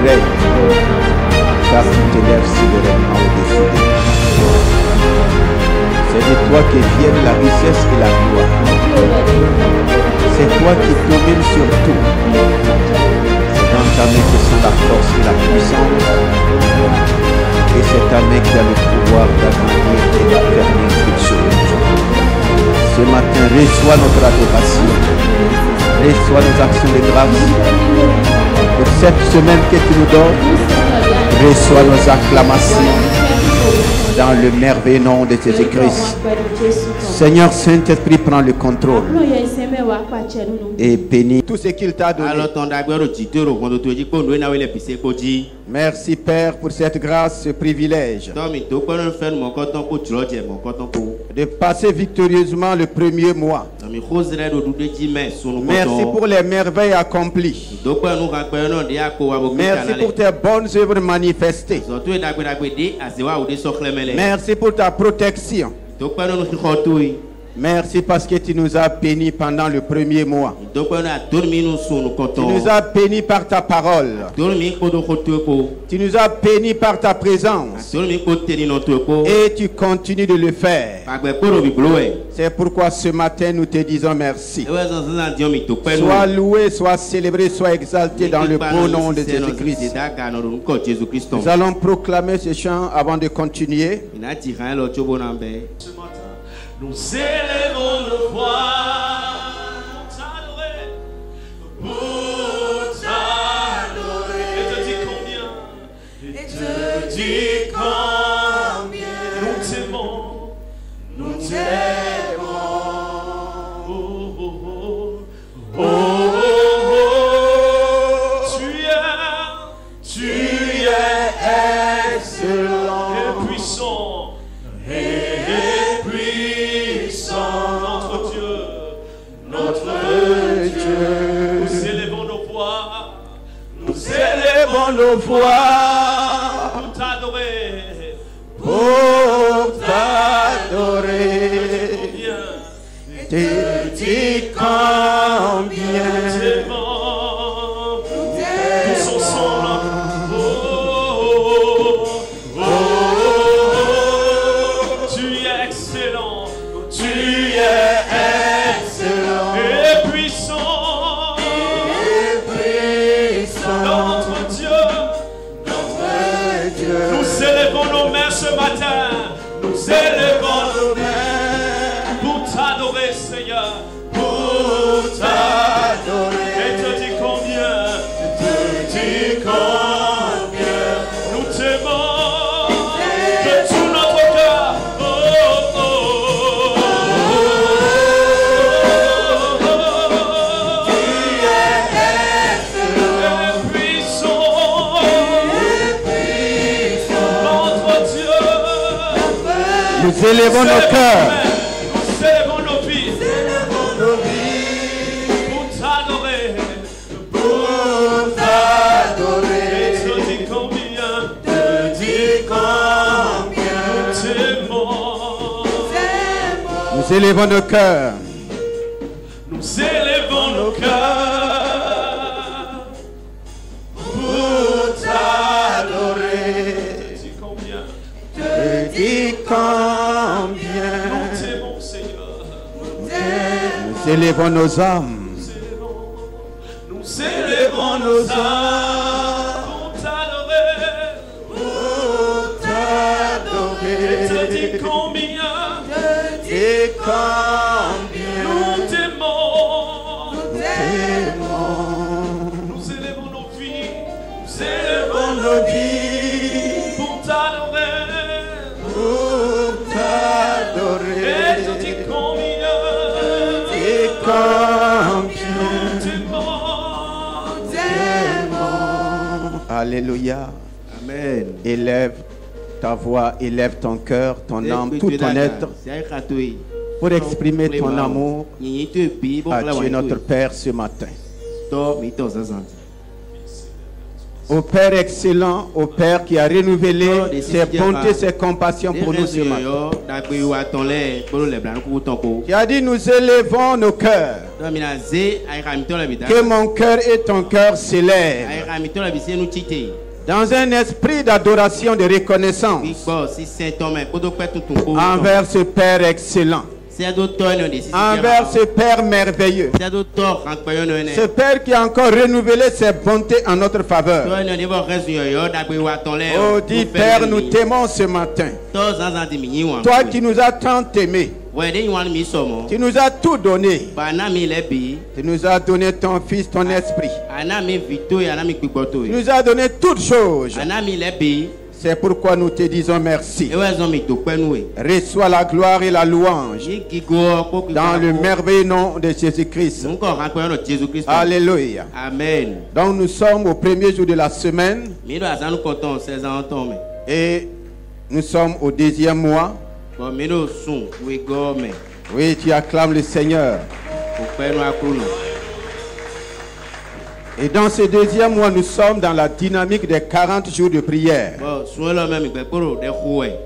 règnes, car tu t'élèves souverainement au-dessus de tout. C'est de toi que viennent la richesse et la gloire. C'est toi qui domines sur tout. C'est dans ta main que sont la force et la puissance. Et c'est ta main qui a le pouvoir d'agrandir et d'affermir toutes choses. Ce matin, reçois notre adoration. Reçois nos actions de grâce. Pour cette semaine que tu nous donnes, reçois nos acclamations. Dans le merveilleux nom de Jésus-Christ. Seigneur Saint-Esprit, prends le contrôle et bénis tout ce qu'il t'a donné. Merci Père pour cette grâce, ce privilège de passer victorieusement le premier mois. Merci pour les merveilles accomplies. Merci pour tes bonnes œuvres manifestées. Merci pour ta protection. Merci parce que tu nous as bénis pendant le premier mois. Tu nous as bénis par ta parole. Tu nous as bénis par ta présence. Et tu continues de le faire. C'est pourquoi ce matin nous te disons merci. Sois loué, sois célébré, sois exalté dans le beau nom de Jésus-Christ. Nous allons proclamer ce chant avant de continuer. Nous élevons nos voix pour t'adorer. Et te dis combien? Et te dis combien? Nous t'aimons. Nous t'aimons. Oh, oh, oh. Oh, oh, oh. Tu es excellent et puissant. Nous élevons nos voix pour t'adorer. Pour t'adorer. Te dis combien? Tous ensemble. Tu es excellent. Tu es excellent. Et puissant. Notre Dieu. Nous élevons nos mains ce matin. Nous élevons nos mains pour t'adorer, Seigneur. Pour t'adorer. Et te dis combien? Te dis combien? Nous t'aimons de tout notre cœur. Oh, oh, oh. Tu es excellent et puissant. Notre Dieu. Nous élevons nos cœurs. Nous élevons nos vies. Pour t'adorer. Pour t'adorer. Et te dis combien? Te dis combien? Nous t'aimons. Nous élevons nos cœurs. Nous élevons nos cœurs pour t'adorer. Dis combien? Te dis combien? Nous t'aimons, Seigneur. Nous élevons nos âmes. Nous élevons nos âmes pour t'adorer. Et te dis combien? Et combien? Nous t'aimons. Nous Nous élevons nos vies. Nous élevons élevons nos vies pour t'adorer. pour Et t'adorer. te dis combien? Et combien? Nous t'aimons. Alléluia. Amen. Élève ta voix, élève ton cœur, ton âme, tout ton être pour exprimer ton amour à Dieu notre Père ce matin. Au Père excellent, au Père qui a renouvelé ses bontés, ses compassions pour nous ce matin. Qui a dit nous élevons nos cœurs. Que mon cœur et ton cœur s'élèvent. Dans un esprit d'adoration, de reconnaissance envers ce Père excellent. Envers ce Père merveilleux. Ce Père qui a encore renouvelé ses bontés en notre faveur. Oh, dis Père, nous t'aimons ce matin. Toi qui nous as tant aimés. Tu nous as tout donné. Tu nous as donné ton Fils, ton Esprit. Tu nous as donné toutes choses. C'est pourquoi nous te disons merci. Reçois la gloire et la louange dans le merveilleux nom de Jésus-Christ. Alléluia. Amen. Donc nous sommes au premier jour de la semaine. Et nous sommes au deuxième mois. Oui, tu acclames le Seigneur. Et dans ce deuxième mois, nous sommes dans la dynamique des 40 jours de prière.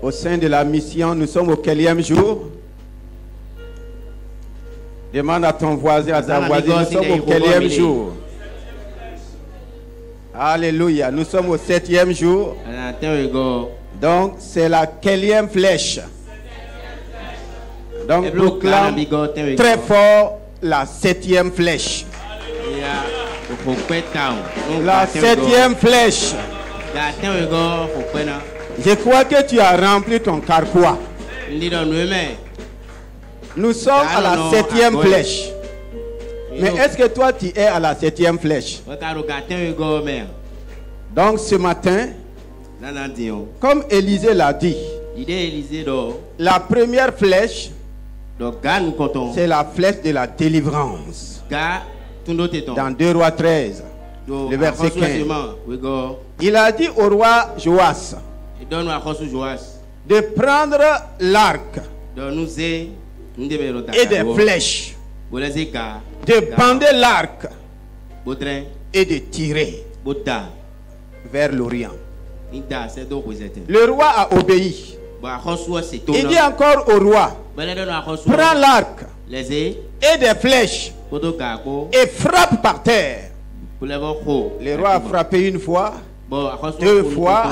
Au sein de la mission, nous sommes au quatrième jour. Demande à ton voisin, à ta voisine, nous sommes au quatrième jour. Alléluia, nous sommes au 7e jour. Donc, c'est la quatrième flèche. Donc, proclame très fort la 7e flèche. La 7e flèche. Je crois que tu as rempli ton carquois. Nous sommes à la 7e flèche. Mais est-ce que toi tu es à la 7e flèche? Donc ce matin, comme Élisée l'a dit, la première flèche, c'est la flèche de la délivrance. Dans 2 Rois 13, le verset 15. Il a dit au roi Joas de prendre l'arc et des flèches, de bander l'arc et de tirer vers l'Orient. Le roi a obéi. Il dit encore au roi, prends l'arc et des flèches et frappe par terre. Le roi a frappé une fois, 2 fois,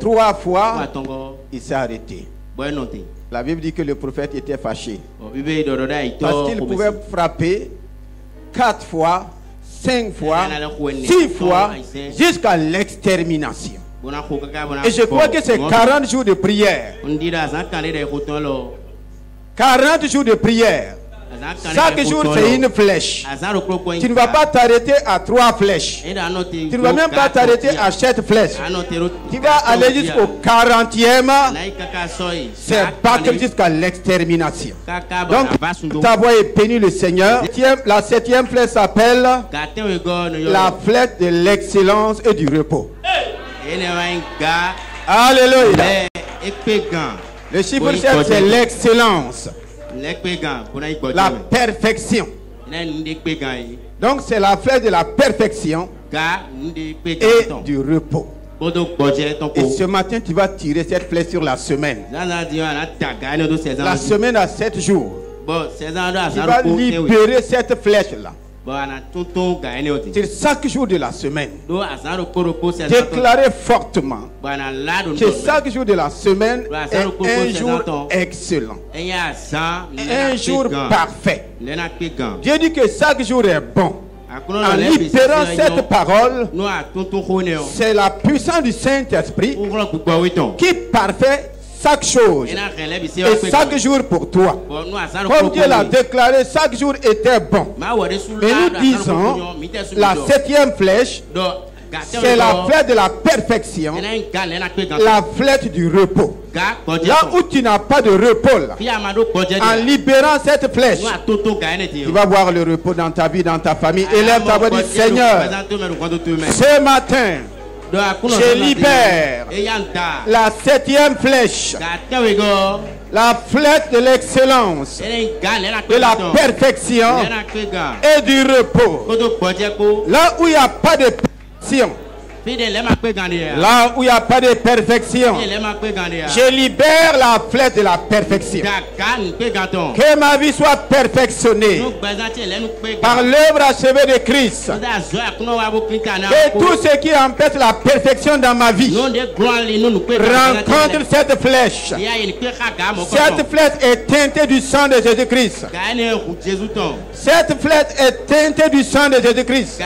3 fois, il s'est arrêté. La Bible dit que le prophète était fâché parce qu'il pouvait frapper 4 fois, 5 fois, 6 fois jusqu'à l'extermination. Et je crois que c'est 40 jours de prière. 40 jours de prière. Chaque jour c'est une flèche. Tu ne vas pas t'arrêter à 3 flèches. Tu ne vas même pas t'arrêter à 7 flèches. Tu vas aller jusqu'au 40e. C'est battre jusqu'à l'extermination. Donc ta voix est bénie le Seigneur. La 7e flèche s'appelle la flèche de l'excellence et du repos. Alléluia. Le chiffre 7 c'est l'excellence. La perfection. Donc c'est la flèche de la perfection et du repos. Et ce matin tu vas tirer cette flèche sur la semaine. La semaine a 7 jours. Tu vas libérer cette flèche là sur chaque jour de la semaine. Déclarer fortement que chaque jour de la semaine est un jour excellent, un jour parfait. Dieu dit que chaque jour est bon. En libérant cette parole, c'est la puissance du Saint-Esprit qui parfait chaque chose et chaque jour pour toi. Comme Dieu l'a déclaré, chaque jour était bon. Mais nous disons, la 7e flèche, c'est la flèche de la perfection, la flèche du repos. Là où tu n'as pas de repos, là, en libérant cette flèche, tu vas voir le repos dans ta vie, dans ta famille. Élève ta voix, dis Seigneur, ce matin, je libère la 7e flèche, la flèche de l'excellence, de la perfection et du repos. Là où il n'y a pas de perfection, Là où il n'y a pas de perfection, je libère la flèche de la perfection. Que ma vie soit perfectionnée par l'œuvre achevée de Christ. Que tout ce qui empêche la perfection dans ma vie rencontre cette flèche. Cette flèche est teintée du sang de Jésus-Christ. Cette flèche est teintée du sang de Jésus-Christ,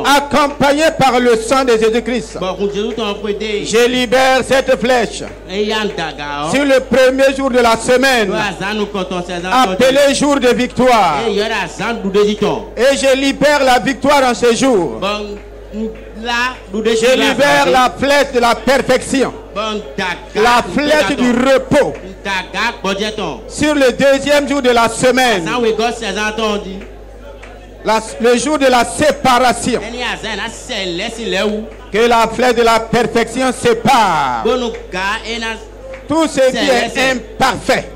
accompagnée par le sang de Jésus-Christ. Je libère cette flèche sur le premier jour de la semaine, appelé jour de victoire. Et je libère la victoire en ce jour. Je libère la flèche de la perfection, la flèche du repos. Sur le deuxième jour de la semaine, le jour de la séparation, que la flèche de la perfection sépare tout ce qui est imparfait,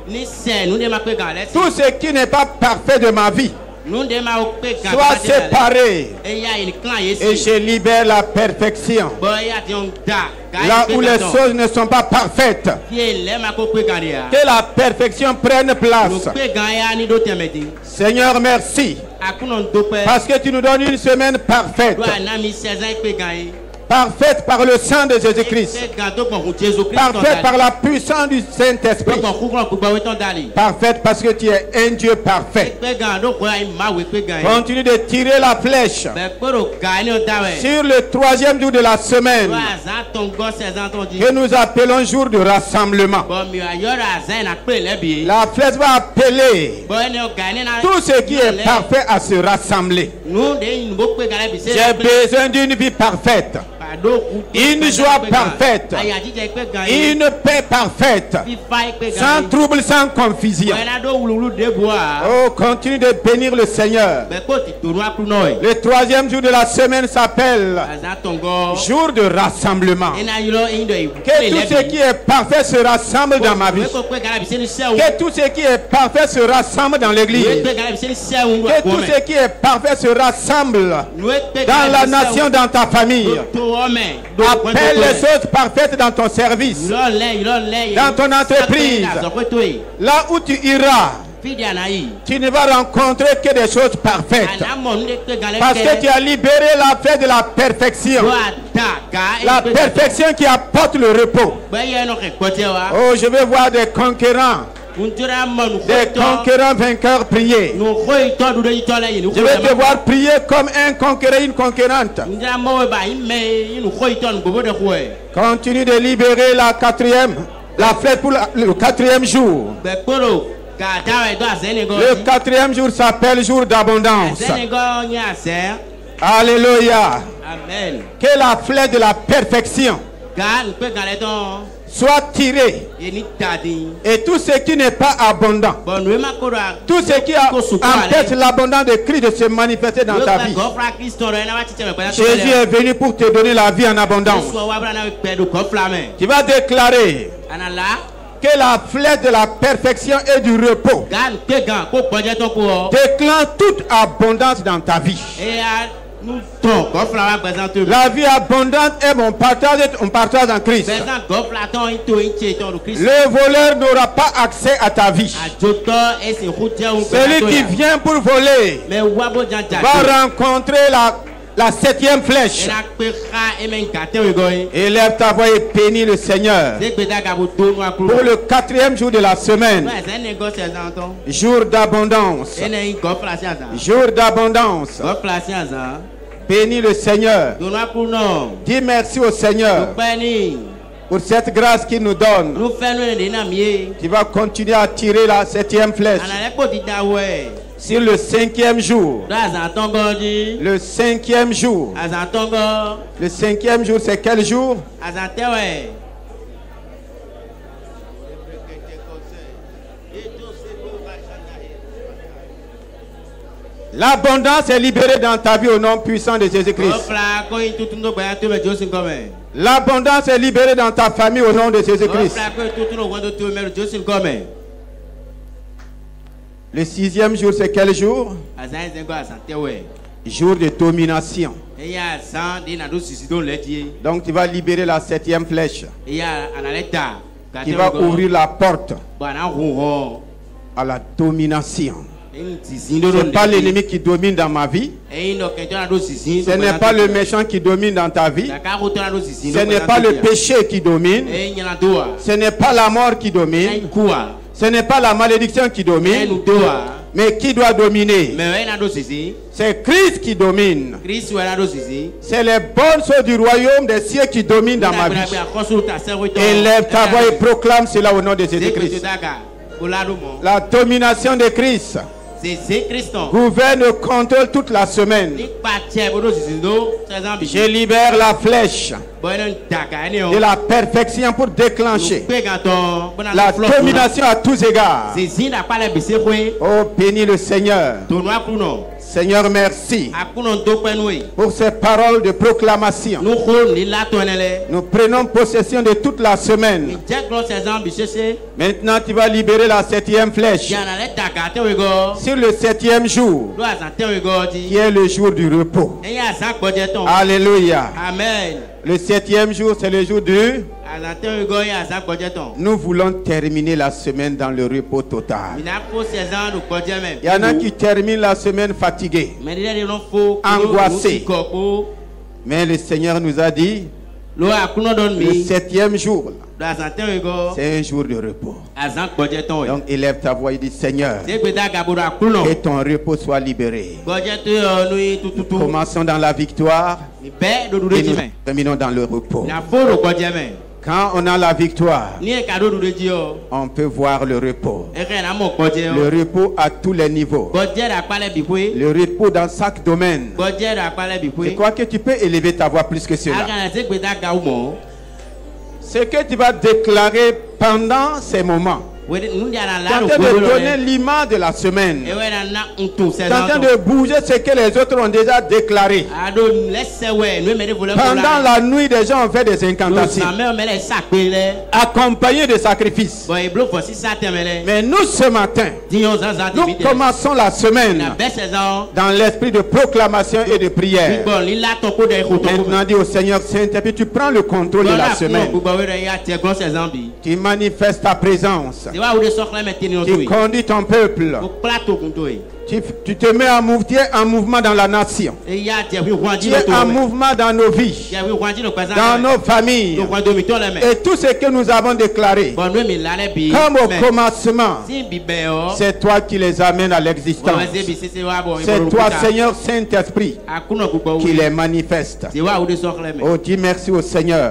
tout ce qui n'est pas parfait de ma vie soit séparé, et je libère la perfection. Là où les choses ne sont pas parfaites, que la perfection prenne place. Seigneur, merci, parce que tu nous donnes une semaine parfaite. Parfaite par le sang de Jésus-Christ. Parfaite par la puissance du Saint-Esprit. Parfaite parce que tu es un Dieu parfait. Continue de tirer la flèche sur le troisième jour de la semaine, que nous appelons jour de rassemblement. La flèche va appeler tout ce qui est parfait à se rassembler. J'ai besoin d'une vie parfaite, une joie parfaite, une paix parfaite, sans trouble, sans confusion. Oh, continue de bénir le Seigneur. Le troisième jour de la semaine s'appelle jour de rassemblement. Que tout ce qui est parfait se rassemble dans ma vie. Que tout ce qui est parfait se rassemble dans l'église. Que tout ce qui est parfait se rassemble dans la nation, dans ta famille. Appelle les choses parfaites dans ton service, dans ton entreprise. Là où tu iras, tu ne vas rencontrer que des choses parfaites, parce que tu as libéré la flèche de la perfection, la perfection qui apporte le repos. Oh, je veux voir des conquérants, des conquérants vainqueurs prier. Je vais te voir prier comme un conquérant, une conquérante. Continue de libérer la quatrième, la flèche pour le quatrième jour. Le quatrième jour s'appelle jour d'abondance. Alléluia. Amen. Que la flèche de la perfection soit tiré, et tout ce qui n'est pas abondant, tout ce qui empêche l'abondance de Christ de se manifester dans ta vie. Jésus est venu pour te donner la vie en abondance. Tu vas déclarer que la flèche de la perfection et du repos déclenche toute abondance dans ta vie. La vie abondante est mon partage en Christ. Le voleur n'aura pas accès à ta vie. Celui qui vient pour voler va rencontrer la septième flèche. Élève ta voix et bénis le Seigneur pour le quatrième jour de la semaine. Jour d'abondance. Jour d'abondance. Bénis le Seigneur. Dis merci au Seigneur pour cette grâce qu'il nous donne. Tu vas continuer à tirer la septième flèche. Sur le cinquième jour. Le cinquième jour. Le cinquième jour, c'est quel jour? L'abondance est libérée dans ta vie au nom puissant de Jésus-Christ. L'abondance est libérée dans ta famille au nom de Jésus-Christ. Le sixième jour, c'est quel jour? Jour de domination. Donc tu vas libérer la 7e flèche qui va ouvrir la porte à la domination. Ce n'est pas l'ennemi qui domine dans ma vie. Ce n'est pas le méchant qui domine dans ta vie. Ce n'est pas le péché qui domine. Ce n'est pas la mort qui domine. Ce n'est pas la malédiction qui domine. Mais qui doit dominer? C'est Christ qui domine. C'est les bonnes choses du royaume des cieux qui dominent dans ma vie. Élève ta voix et proclame cela au nom de Jésus-Christ. La domination de Christ gouverne, contrôle toute la semaine. Je libère la flèche de la perfection pour déclencher la domination à tous égards. Oh, bénis le Seigneur. Seigneur, merci pour ces paroles de proclamation. Nous prenons possession de toute la semaine. Maintenant, tu vas libérer la 7e flèche sur le 7e jour, qui est le jour du repos. Alléluia. Amen. Le 7e jour, c'est le jour du... Nous voulons terminer la semaine dans le repos total. Il y en a qui terminent la semaine fatigués, angoissés. Mais le Seigneur nous a dit, le 7e jour, c'est un jour de repos. Donc élève ta voix et dis, Seigneur, que ton repos soit libéré. Commençons dans la victoire et nous terminons dans le repos. Quand on a la victoire, on peut voir le repos. Le repos à tous les niveaux. Le repos dans chaque domaine. Je crois que tu peux élever ta voix plus que cela. Ce que tu vas déclarer pendant ces moments, tu es en train de donner l'image de la semaine. Tu es en train de bouger ce que les autres ont déjà déclaré. Pendant la nuit, des gens ont fait des incantations, accompagnés de sacrifices. Mais nous, ce matin, nous commençons la semaine dans l'esprit de proclamation et de prière. Maintenant, dis au Seigneur Saint-Esprit, tu prends le contrôle de la semaine. Tu manifestes ta présence. Tu conduis ton peuple. Tu te mets en mouvement dans la nation. Tu es en mouvement dans nos vies, dans nos familles. Et tout ce que nous avons déclaré comme au commencement, c'est toi qui les amènes à l'existence. C'est toi, Seigneur Saint-Esprit, qui les manifeste. Oh, dis merci au Seigneur.